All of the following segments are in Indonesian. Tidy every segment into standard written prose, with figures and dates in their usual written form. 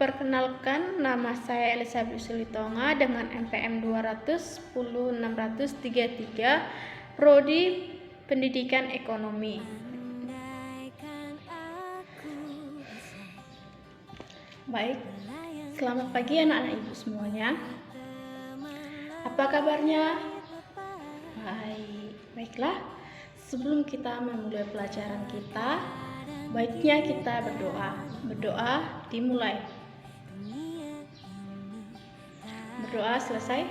Perkenalkan, nama saya Elizabeth Sulitonga dengan NPM 200 10 633, Prodi Pendidikan Ekonomi. Baik, selamat pagi anak-anak ibu semuanya. Apa kabarnya? Baiklah. Sebelum kita memulai pelajaran kita, baiknya kita berdoa. Berdoa dimulai. Berdoa selesai.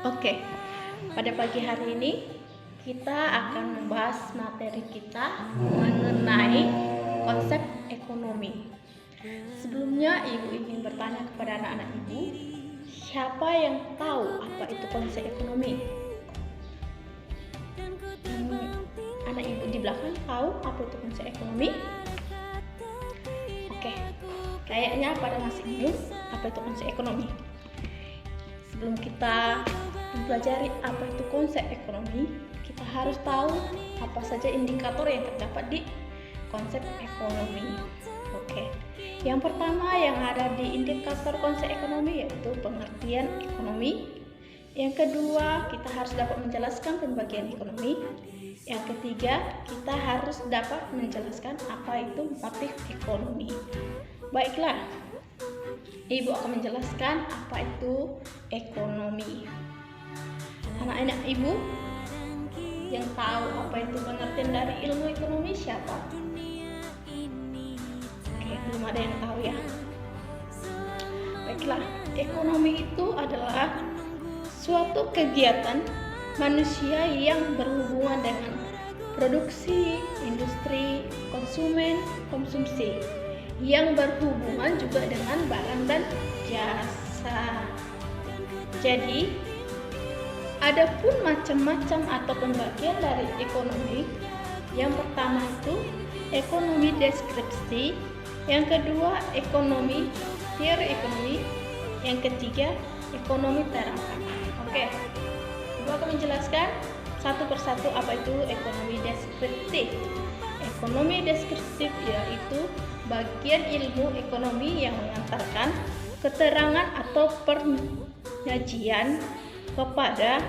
Oke. Pada pagi hari ini kita akan membahas materi kita mengenai konsep ekonomi. Sebelumnya ibu ingin bertanya kepada anak-anak ibu, siapa yang tahu apa itu konsep ekonomi? Anak ibu di belakang tahu apa itu konsep ekonomi? Oke, kayaknya pada masih bingung apa itu konsep ekonomi. Sebelum kita mempelajari apa itu konsep ekonomi, kita harus tahu apa saja indikator yang terdapat di konsep ekonomi. Oke, yang pertama yang ada di indikator konsep ekonomi yaitu pengertian ekonomi. Yang kedua, kita harus dapat menjelaskan pembagian ekonomi. Yang ketiga, kita harus dapat menjelaskan apa itu motif ekonomi. Baiklah, ibu akan menjelaskan apa itu ekonomi. Anak-anak ibu yang tahu apa itu pengertian dari ilmu ekonomi siapa? Oke, belum ada yang tahu ya. Baiklah, ekonomi itu adalah suatu kegiatan manusia yang berhubungan dengan produksi, industri, konsumen, konsumsi, yang berhubungan juga dengan barang dan jasa. Jadi, ada pun macam-macam atau pembagian dari ekonomi. Yang pertama itu ekonomi deskripsi, yang kedua ekonomi teori ekonomi, yang ketiga ekonomi terapan. Oke, ibu akan menjelaskan satu persatu apa itu ekonomi deskriptif. Ekonomi deskriptif yaitu bagian ilmu ekonomi yang mengantarkan keterangan atau penyajian kepada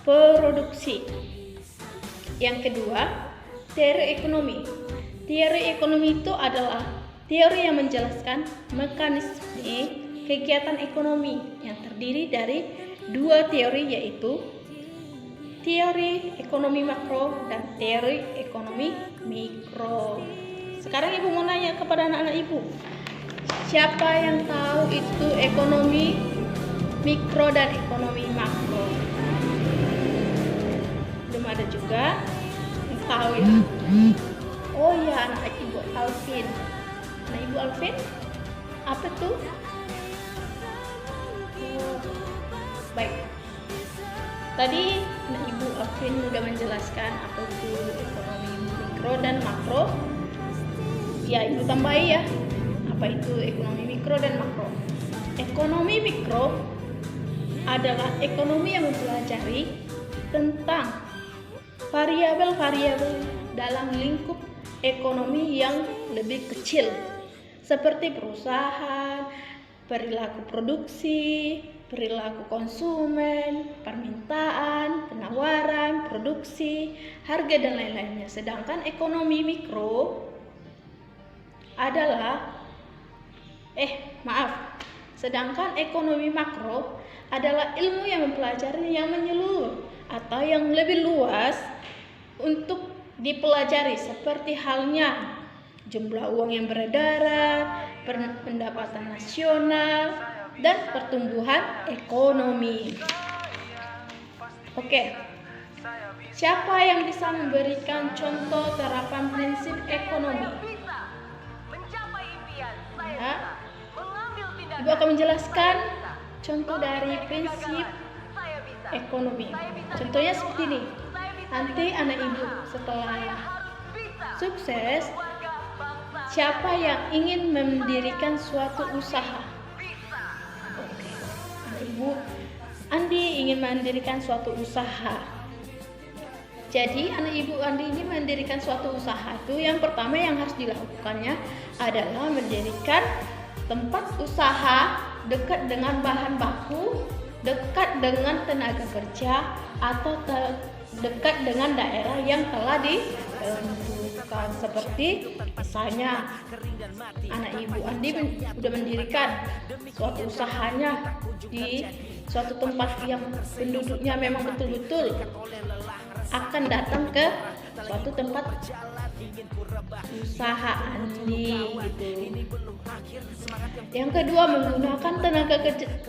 produksi. Yang kedua, teori ekonomi. Teori ekonomi itu adalah teori yang menjelaskan mekanisme kegiatan ekonomi yang terdiri dari dua teori, yaitu teori ekonomi makro dan teori ekonomi mikro. Sekarang ibu mau nanya kepada anak-anak ibu, siapa yang tahu itu ekonomi mikro dan ekonomi makro? Belum ada juga yang tahu ya? Oh ya, anak ibu Alvin. Anak ibu Alvin, apa tuh? Baik, tadi ibu Alvin sudah menjelaskan apa itu ekonomi mikro dan makro. Ya, ibu tambahi ya, apa itu ekonomi mikro dan makro. Ekonomi mikro adalah ekonomi yang mempelajari tentang variabel-variabel dalam lingkup ekonomi yang lebih kecil, seperti perusahaan, perilaku produksi, perilaku konsumen, permintaan, penawaran, produksi, harga dan lain-lainnya. Sedangkan ekonomi mikro adalah sedangkan ekonomi makro adalah ilmu yang mempelajari yang menyeluruh atau yang lebih luas untuk dipelajari, seperti halnya jumlah uang yang beredar, pendapatan nasional, dan pertumbuhan ekonomi. Oke, siapa yang bisa memberikan contoh terapan prinsip ekonomi? Ya, ibu akan menjelaskan contoh dari prinsip ekonomi. Contohnya seperti ini. Nanti anak ibu setelah sukses, siapa yang ingin mendirikan suatu usaha? Oke, anak ibu Andi ingin mendirikan suatu usaha. Jadi anak ibu Andi ini mendirikan suatu usaha itu, yang pertama yang harus dilakukannya adalah mendirikan tempat usaha dekat dengan bahan baku, dekat dengan tenaga kerja, atau dekat dengan daerah yang telah ditentukan. Seperti misalnya anak ibu Andi sudah mendirikan suatu usahanya di suatu tempat yang penduduknya memang betul-betul akan datang ke suatu tempat usaha Andi gitu. Yang kedua, menggunakan tenaga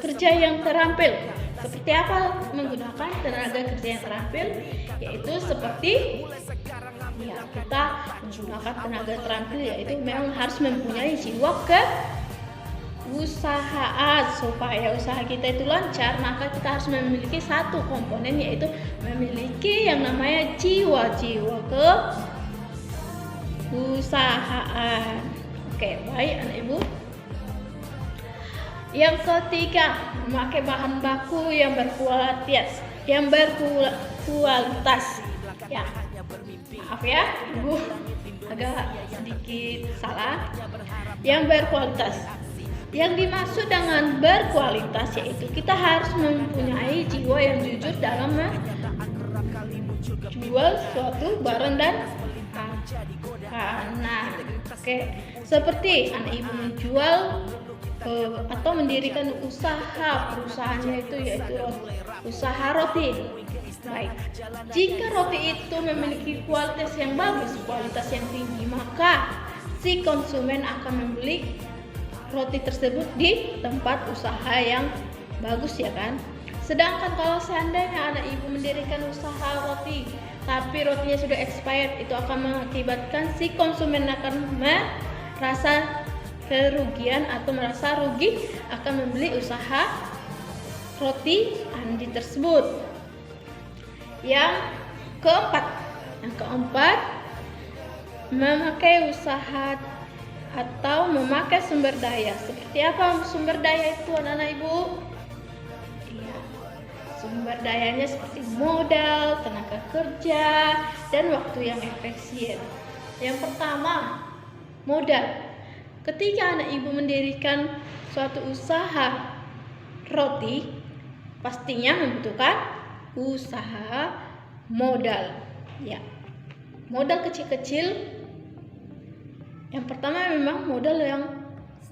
kerja yang terampil. Seperti apa menggunakan tenaga kerja yang terampil? Yaitu seperti kita menggunakan tenaga terampil, yaitu memang harus mempunyai jiwa keusahaan. Supaya usaha kita itu lancar, maka kita harus memiliki satu komponen, yaitu memiliki yang namanya jiwa keusahaan. Oke, baik anak ibu. Yang ketiga, memakai bahan baku yang berkualitas. Ya, maaf ya, ibu agak sedikit salah. Yang berkualitas. Yang dimaksud dengan berkualitas yaitu kita harus mempunyai jiwa yang jujur dalam menjual suatu barang dan Oke, seperti anak ibu menjual atau mendirikan perusahaannya itu yaitu usaha roti. Baik, jika roti itu memiliki kualitas yang bagus, kualitas yang tinggi, maka si konsumen akan membeli roti tersebut di tempat usaha yang bagus, ya kan? Sedangkan kalau seandainya anak ibu mendirikan usaha roti tapi rotinya sudah expired, itu akan mengakibatkan si konsumen akan merasa kerugian atau merasa rugi akan membeli usaha roti Andi tersebut. Yang keempat, memakai usaha atau memakai sumber daya. Seperti apa sumber daya itu anak-anak ibu? Sumber dayanya seperti modal, tenaga kerja, dan waktu yang efisien. Yang pertama, modal. Ketika anak ibu mendirikan suatu usaha roti, pastinya membutuhkan usaha modal. Ya, modal kecil-kecil. Yang pertama memang modal yang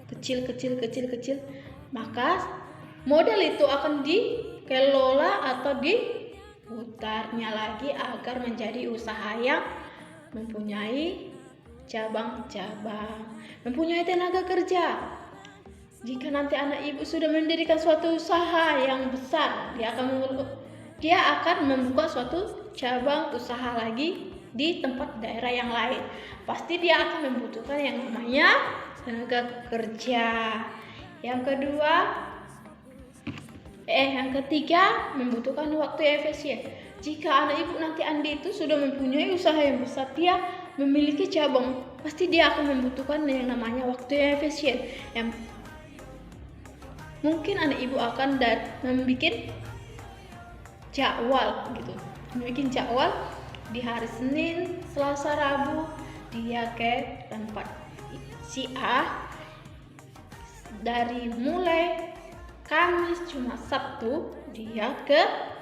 kecil. Maka modal itu akan dikelola atau diputarnya lagi agar menjadi usaha yang mempunyai cabang-cabang, mempunyai tenaga kerja. Jika nanti anak ibu sudah mendirikan suatu usaha yang besar, dia akan membuka suatu cabang usaha lagi di tempat daerah yang lain. Pasti dia akan membutuhkan yang namanya tenaga kerja. Yang ketiga, membutuhkan waktu yang efisien. Jika anak ibu nanti Andi itu sudah mempunyai usaha yang besar, dia memiliki cabang, pasti dia akan membutuhkan yang namanya waktu yang efisien. Yang mungkin anak ibu akan membuat jadwal di hari Senin, Selasa, Rabu dia ke tempat si A, dari mulai Kamis, Jumat, Sabtu dia ke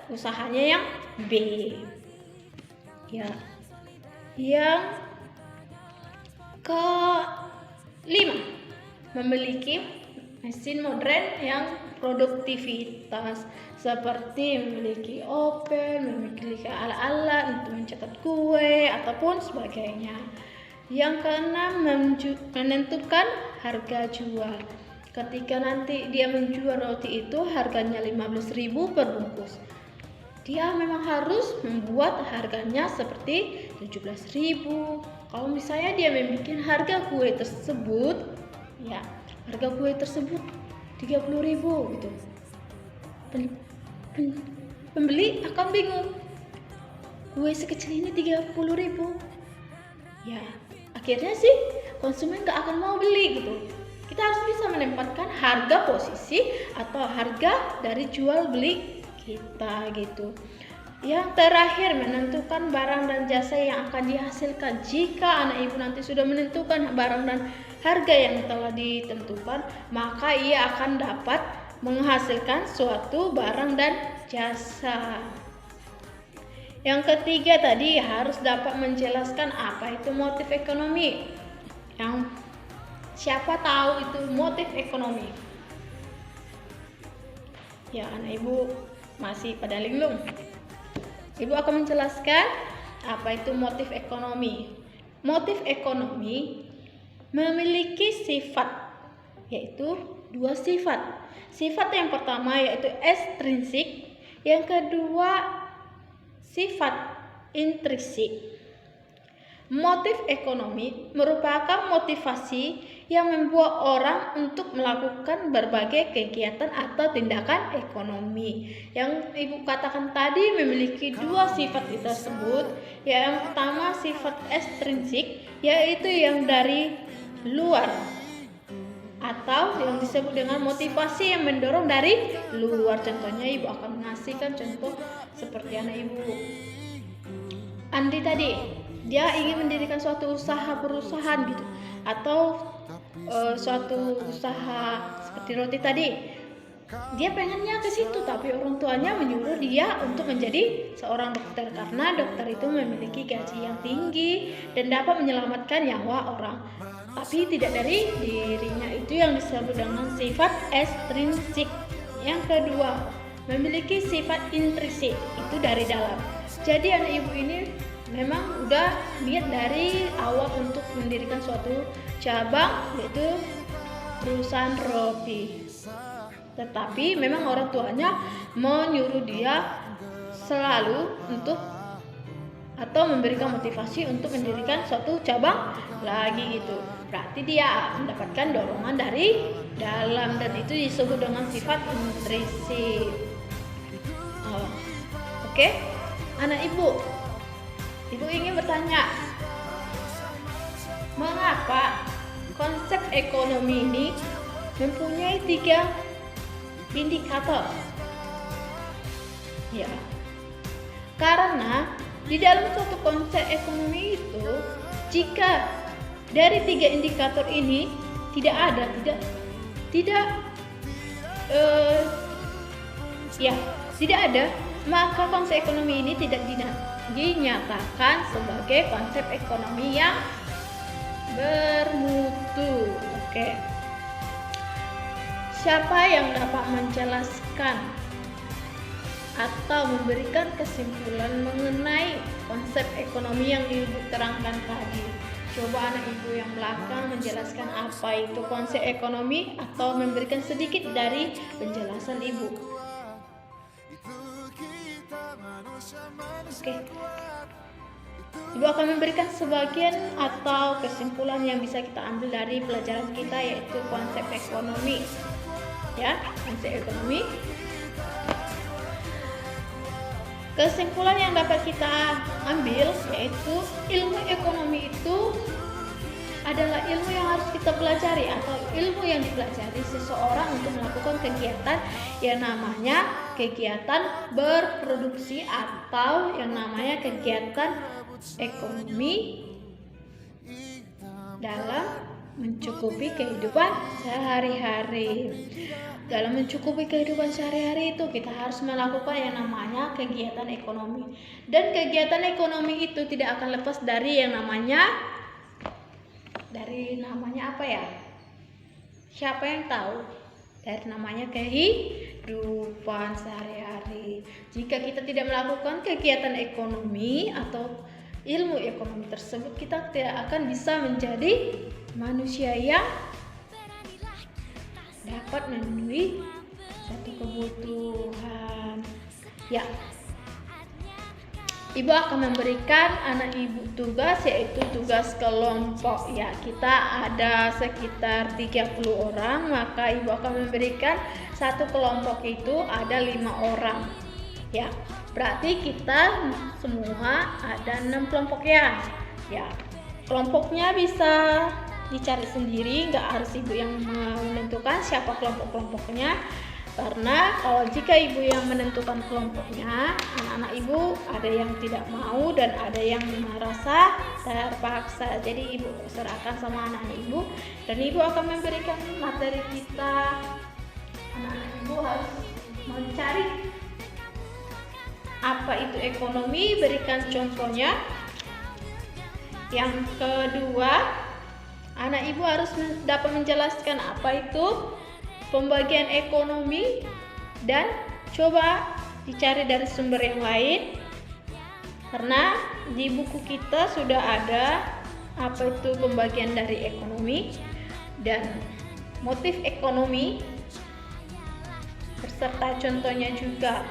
usahanya yang B. Ya. Yang kelima, memiliki mesin modern yang produktivitas, seperti memiliki oven, memiliki alat-alat untuk mencetak kue ataupun sebagainya. Yang keenam, menentukan harga jual. Ketika nanti dia menjual roti itu harganya 15.000 per bungkus, dia memang harus membuat harganya seperti 17.000. Kalau misalnya dia membuat harga kue tersebut, ya harga kue tersebut 30.000 gitu. Pembeli akan bingung, kue sekecil ini 30.000. Ya, akhirnya sih konsumen gak akan mau beli gitu. Kita harus bisa menempatkan harga posisi atau harga dari jual beli kita gitu. Yang terakhir, menentukan barang dan jasa yang akan dihasilkan. Jika anak ibu nanti sudah menentukan barang dan harga yang telah ditentukan, maka ia akan dapat menghasilkan suatu barang dan jasa. Yang ketiga tadi harus dapat menjelaskan apa itu motif ekonomi. Yang siapa tahu itu motif ekonomi? Ya, anak ibu masih pada linglung. Ibu akan menjelaskan apa itu motif ekonomi. Motif ekonomi memiliki sifat, yaitu dua sifat. Sifat yang pertama yaitu ekstrinsik, yang kedua sifat intrinsik. Motif ekonomi merupakan motivasi yang membuat orang untuk melakukan berbagai kegiatan atau tindakan ekonomi. Yang ibu katakan tadi memiliki dua sifat tersebut. Yang pertama sifat ekstrinsik, yaitu yang dari luar, atau yang disebut dengan motivasi yang mendorong dari luar. Contohnya ibu akan mengasihkan contoh seperti anak ibu Andi tadi. Dia ingin mendirikan suatu perusahaan gitu, atau suatu usaha seperti roti tadi. Dia pengennya ke situ, tapi orang tuanya menyuruh dia untuk menjadi seorang dokter karena dokter itu memiliki gaji yang tinggi dan dapat menyelamatkan nyawa orang. Tapi tidak dari dirinya, itu yang disebut dengan sifat ekstrinsik. Yang kedua, memiliki sifat intrinsik, itu dari dalam. Jadi anak ibu ini memang udah niat dari awal untuk mendirikan suatu cabang, yaitu perusahaan roti. Tetapi memang orang tuanya menyuruh dia selalu untuk atau memberikan motivasi untuk mendirikan suatu cabang lagi gitu. Berarti dia mendapatkan dorongan dari dalam, dan itu disebut dengan sifat intrinsik. Oke. Anak ibu ingin bertanya, mengapa konsep ekonomi ini mempunyai 3 indikator? Ya, karena di dalam suatu konsep ekonomi itu, jika dari 3 indikator ini tidak ada, tidak ada, maka konsep ekonomi ini tidak dinyatakan sebagai konsep ekonomi yang bermutu. Oke. Siapa yang dapat menjelaskan atau memberikan kesimpulan mengenai konsep ekonomi yang ibu terangkan tadi? Coba anak ibu yang belakang menjelaskan apa itu konsep ekonomi atau memberikan sedikit dari penjelasan ibu. Oke. Ibu akan memberikan sebagian atau kesimpulan yang bisa kita ambil dari pelajaran kita, yaitu konsep ekonomi. Ya, konsep ekonomi. Kesimpulan yang dapat kita ambil yaitu ilmu ekonomi itu adalah ilmu yang harus kita pelajari, atau ilmu yang dipelajari seseorang untuk melakukan kegiatan yang namanya kegiatan berproduksi atau yang namanya kegiatan ekonomi dalam mencukupi kehidupan sehari-hari. Dalam mencukupi kehidupan sehari-hari itu kita harus melakukan yang namanya kegiatan ekonomi. Dan kegiatan ekonomi itu tidak akan lepas dari yang namanya apa ya? Siapa yang tahu? Dari namanya kehidupan sehari-hari. Jika kita tidak melakukan kegiatan ekonomi atau ilmu ekonomi tersebut, kita tidak akan bisa menjadi manusia yang dapat memenuhi suatu kebutuhan. Ya, ibu akan memberikan anak ibu tugas, yaitu tugas kelompok. Ya, kita ada sekitar 30 orang, maka ibu akan memberikan satu kelompok itu ada 5 orang. Ya, berarti kita semua ada 6 kelompok ya. Ya, kelompoknya bisa dicari sendiri, nggak harus ibu yang menentukan siapa kelompok-kelompoknya. Karena kalau jika ibu yang menentukan kelompoknya, anak-anak ibu ada yang tidak mau dan ada yang merasa terpaksa. Jadi ibu serahkan sama anak-anak ibu dan ibu akan memberikan materi kita. Anak-anak ibu harus mencari apa itu ekonomi, berikan contohnya. Yang kedua, anak ibu harus dapat menjelaskan apa itu pembagian ekonomi dan coba dicari dari sumber yang lain, karena di buku kita sudah ada apa itu pembagian dari ekonomi dan motif ekonomi beserta contohnya juga.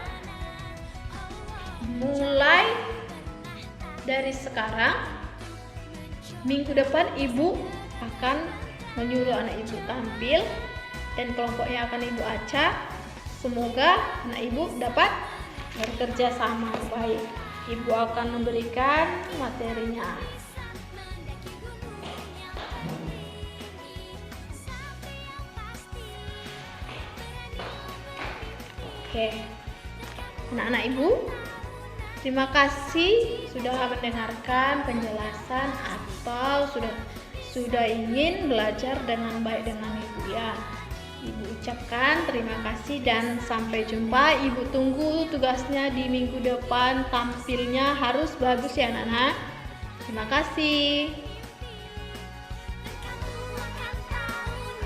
Mulai dari sekarang, minggu depan ibu akan menyuruh anak ibu tampil dan kelompoknya akan ibu acak. Semoga anak ibu dapat bekerja sama baik. Ibu akan memberikan materinya. Oke, anak-anak ibu, terima kasih sudah mendengarkan penjelasan atau sudah ingin belajar dengan baik dengan ibu ya. Ibu ucapkan terima kasih dan sampai jumpa. Ibu tunggu tugasnya di minggu depan, tampilnya harus bagus ya anak-anak. Terima kasih.